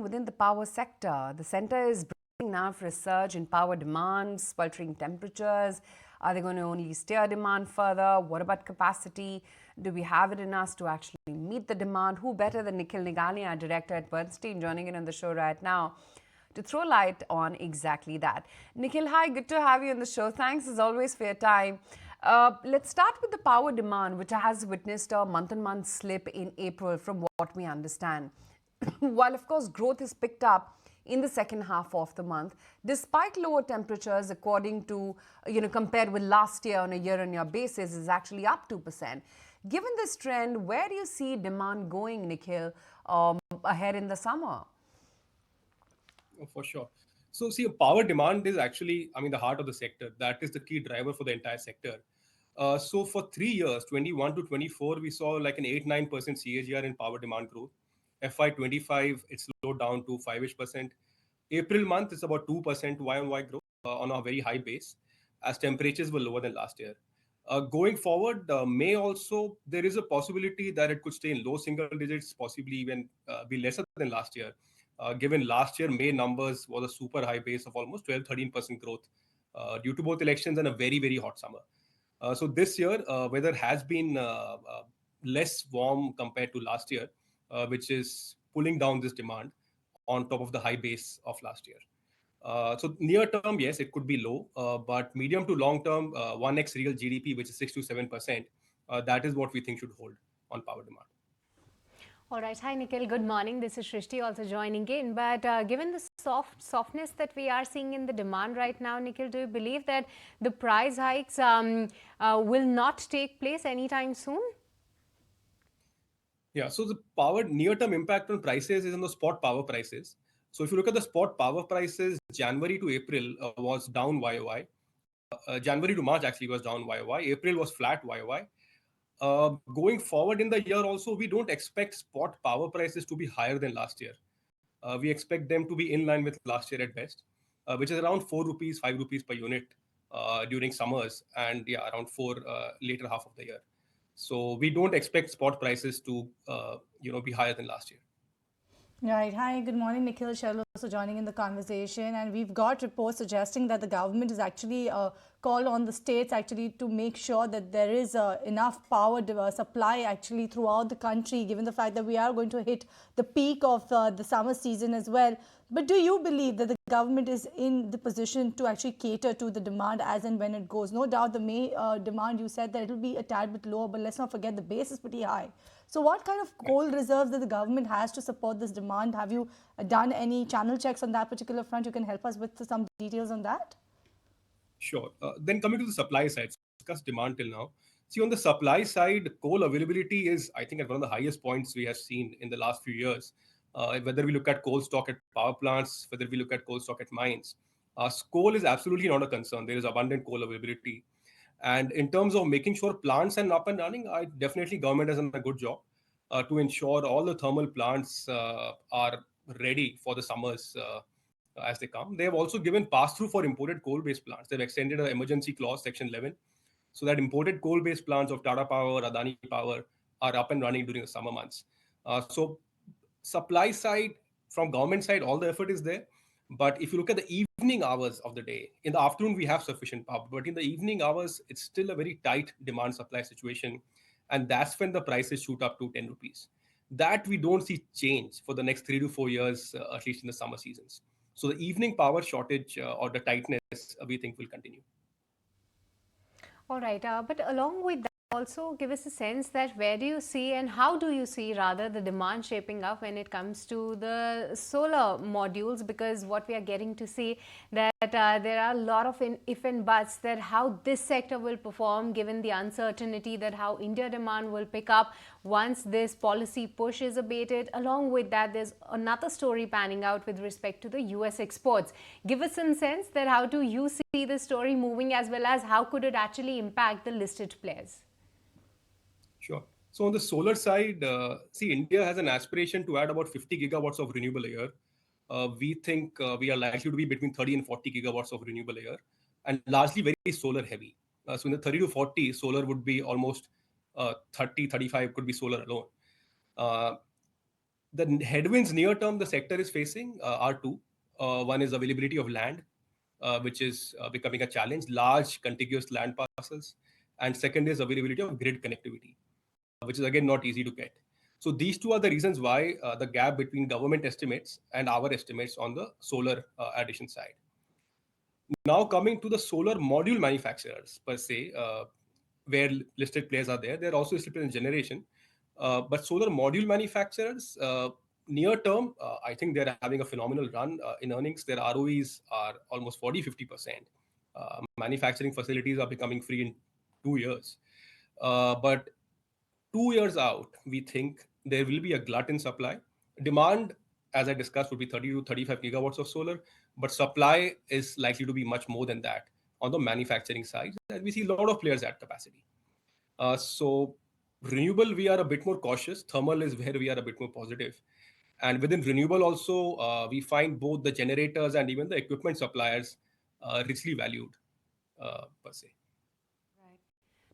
within the power sector. The center is bracing now for a surge in power demand, sweltering temperatures. Are they going to only steer demand further? What about capacity? Do we have it in us to actually meet the demand? Who better than Nikhil Nigalia, director at Bernstein, joining in on the show right now to throw light on exactly that. Nikhil, hi, good to have you on the show. Thanks as always for your time. Let's start with the power demand, which has witnessed a month-on-month slip in April from what we understand. While, of course, growth has picked up in the second half of the month, despite lower temperatures, according to, compared with last year on a year-on-year basis, is actually up 2%. Given this trend, where do you see demand going, Nikhil, ahead in the summer? For sure. So see, power demand is actually, the heart of the sector. That is the key driver for the entire sector. So for 3 years, 21 to 24, we saw like an 8-9% CAGR in power demand growth. FY25, it slowed down to 5-ish%. April month is about 2% Y-on-Y growth on a very high base, as temperatures were lower than last year. Going forward, May also, there is a possibility that it could stay in low single digits, possibly even be lesser than last year. Given last year, May numbers was a super high base of almost 12-13% growth due to both elections and a very, very hot summer. So this year, weather has been less warm compared to last year, which is pulling down this demand on top of the high base of last year. So near term, yes, it could be low, but medium to long term, 1x real GDP, which is 6-7%, that is what we think should hold on power demand. All right. Hi, Nikhil. Good morning. This is Shrishti also joining in. But given the softness that we are seeing in the demand right now, Nikhil, do you believe that the price hikes will not take place anytime soon? Yeah. So the power near-term impact on prices is on the spot power prices. So if you look at the spot power prices, January to April was down YOY. January to March actually was down YOY. April was flat YOY. Going forward in the year also, we don't expect spot power prices to be higher than last year. We expect them to be in line with last year at best, which is around 4 rupees, 5 rupees per unit during summers, and around 4 later half of the year. So we don't expect spot prices to be higher than last year. Right. Hi, good morning. Nikhil Sharla also joining in the conversation. And we've got reports suggesting that the government is actually called on the states actually to make sure that there is enough power supply actually throughout the country, given the fact that we are going to hit the peak of the summer season as well. But do you believe that the government is in the position to actually cater to the demand as and when it goes? No doubt the May demand, you said that it will be a tad bit lower, but let's not forget the base is pretty high. So what kind of coal reserves that the government has to support this demand? Have you done any channel checks on that particular front? You can help us with some details on that? Sure. Then coming to the supply side, so discuss demand till now. See, on the supply side, coal availability is, I think, at one of the highest points we have seen in the last few years. Whether we look at coal stock at power plants, whether we look at coal stock at mines, coal is absolutely not a concern. There is abundant coal availability. And in terms of making sure plants are up and running, definitely government has done a good job to ensure all the thermal plants are ready for the summers as they come. They have also given pass-through for imported coal-based plants. They've extended an emergency clause, Section 11, so that imported coal-based plants of Tata Power, Adani Power are up and running during the summer months. So supply side, from government side, all the effort is there. But if you look at the evening hours of the day, in the afternoon, we have sufficient power. But in the evening hours, it's still a very tight demand-supply situation. And that's when the prices shoot up to 10 rupees. That we don't see change for the next 3 to 4 years, at least in the summer seasons. So the evening power shortage or the tightness, we think will continue. All right. But along with that, also give us a sense that where do you see and how do you see rather the demand shaping up when it comes to the solar modules, because what we are getting to see that there are a lot of if and buts that how this sector will perform given the uncertainty that how India demand will pick up once this policy push is abated. Along with that, there's another story panning out with respect to the US exports. Give us some sense that how do you see the story moving, as well as how could it actually impact the listed players? Sure. So on the solar side, see, India has an aspiration to add about 50 gigawatts of renewable a year. We think we are likely to be between 30 and 40 gigawatts of renewable a year, and largely very solar heavy. So in the 30 to 40, solar would be almost 30, 35 could be solar alone. The headwinds near term the sector is facing are two. One is availability of land, which is becoming a challenge, large contiguous land parcels. And second is availability of grid connectivity, which is again not easy to get. So these two are the reasons why the gap between government estimates and our estimates on the solar addition side. Now coming to the solar module manufacturers per se, where listed players are there, they're also listed in generation. But solar module manufacturers, near term, I think they're having a phenomenal run in earnings. Their ROEs are almost 40-50%. Manufacturing facilities are becoming free in 2 years. But 2 years out, we think there will be a glut in supply. Demand, as I discussed, would be 30 to 35 gigawatts of solar, but supply is likely to be much more than that on the manufacturing side. And we see a lot of players at capacity. So renewable, we are a bit more cautious. Thermal is where we are a bit more positive. And within renewable also, we find both the generators and even the equipment suppliers richly valued per se. Right.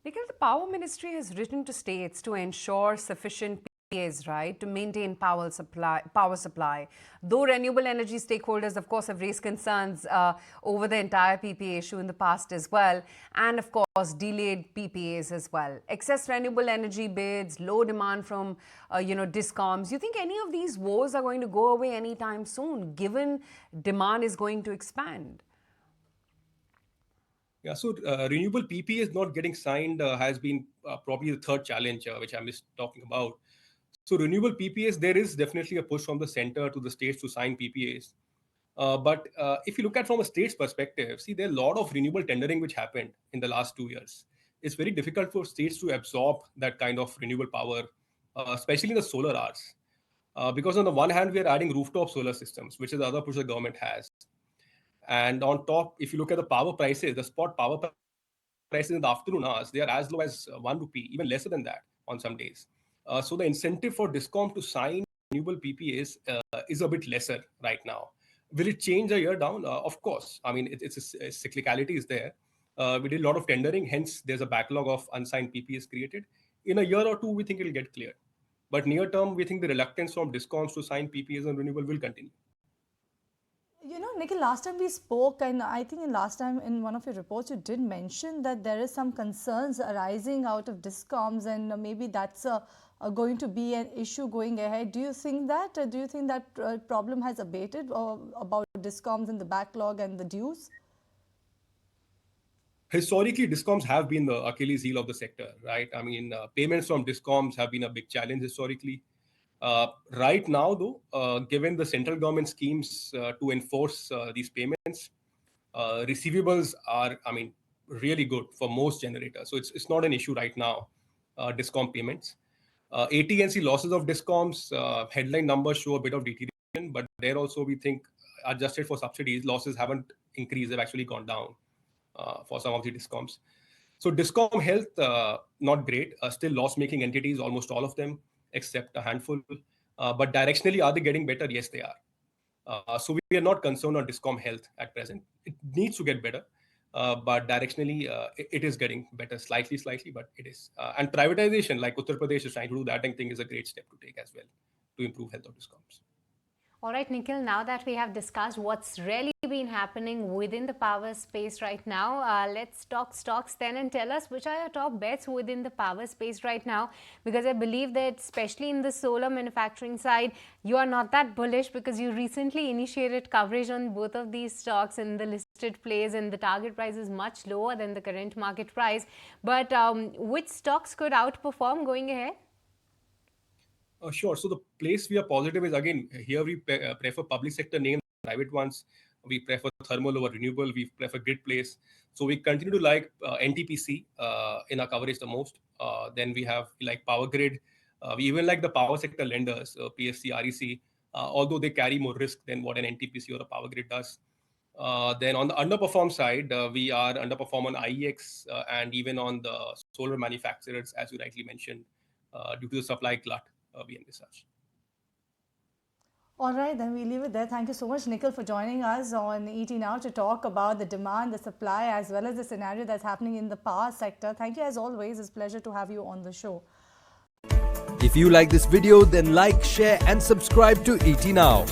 Because the Power Ministry has written to states to ensure sufficient PPAs, right, to maintain power supply. Though renewable energy stakeholders, of course, have raised concerns over the entire PPA issue in the past as well, and of course, delayed PPAs as well. Excess renewable energy bids, low demand from, Discoms. You think any of these woes are going to go away anytime soon, given demand is going to expand? Yeah, so renewable PPAs not getting signed has been probably the third challenge which I missed talking about. So renewable PPAs, there is definitely a push from the center to the states to sign PPAs. But if you look at from a state's perspective, see, there are a lot of renewable tendering which happened in the last 2 years. It's very difficult for states to absorb that kind of renewable power, especially in the solar hours. Because on the one hand, we are adding rooftop solar systems, which is the other push the government has. And on top, if you look at the power prices, the spot power prices in the afternoon hours, they are as low as 1 rupee, even lesser than that on some days. So the incentive for Discom to sign renewable PPAs is a bit lesser right now. Will it change a year down? Of course. I mean, it's a cyclicality is there. We did a lot of tendering, hence there's a backlog of unsigned PPAs created. In a year or two, we think it'll get cleared. But near term, we think the reluctance from Discoms to sign PPAs on renewable will continue. You know, Nikhil, last time we spoke, and I think last time in one of your reports, you did mention that there is some concerns arising out of Discoms, and maybe that's going to be an issue going ahead. Do you think that? Do you think that problem has abated about Discoms and the backlog and the dues? Historically, Discoms have been the Achilles heel of the sector, right? I mean, payments from Discoms have been a big challenge historically. Right now, though, given the central government schemes to enforce these payments, receivables are, I mean, really good for most generators. So it's not an issue right now, Discom payments. AT&C losses of Discoms, headline numbers show a bit of deterioration, but there also we think, adjusted for subsidies, losses haven't increased, they've actually gone down for some of the Discoms. So Discom Health, not great. Still loss-making entities, almost all of them, except a handful. But directionally, are they getting better? Yes, they are. So we are not concerned on Discom Health at present. It needs to get better. But directionally, it is getting better, slightly, but it is. And privatization, like Uttar Pradesh is trying to do that, I think is a great step to take as well to improve health of Discoms. All right, Nikhil, now that we have discussed what's really been happening within the power space right now, let's talk stocks then and tell us which are your top bets within the power space right now, because I believe that especially in the solar manufacturing side, you are not that bullish because you recently initiated coverage on both of these stocks in the listed plays and the target price is much lower than the current market price. But which stocks could outperform going ahead? Sure. So the place we are positive is, again, here we prefer public sector names, private ones. We prefer thermal over renewable. We prefer grid plays. So we continue to like NTPC in our coverage the most. Then we have like Power Grid. We even like the power sector lenders, PFC, REC, although they carry more risk than what an NTPC or a Power Grid does. Then on the underperform side, we are underperform on IEX and even on the solar manufacturers, as you rightly mentioned, due to the supply glut. We envisage. All right, then we leave it there. Thank you so much, Nikhil, for joining us on ET Now to talk about the demand, the supply, as well as the scenario that's happening in the power sector. Thank you, as always. It's a pleasure to have you on the show. If you like this video, then like, share and subscribe to ET Now.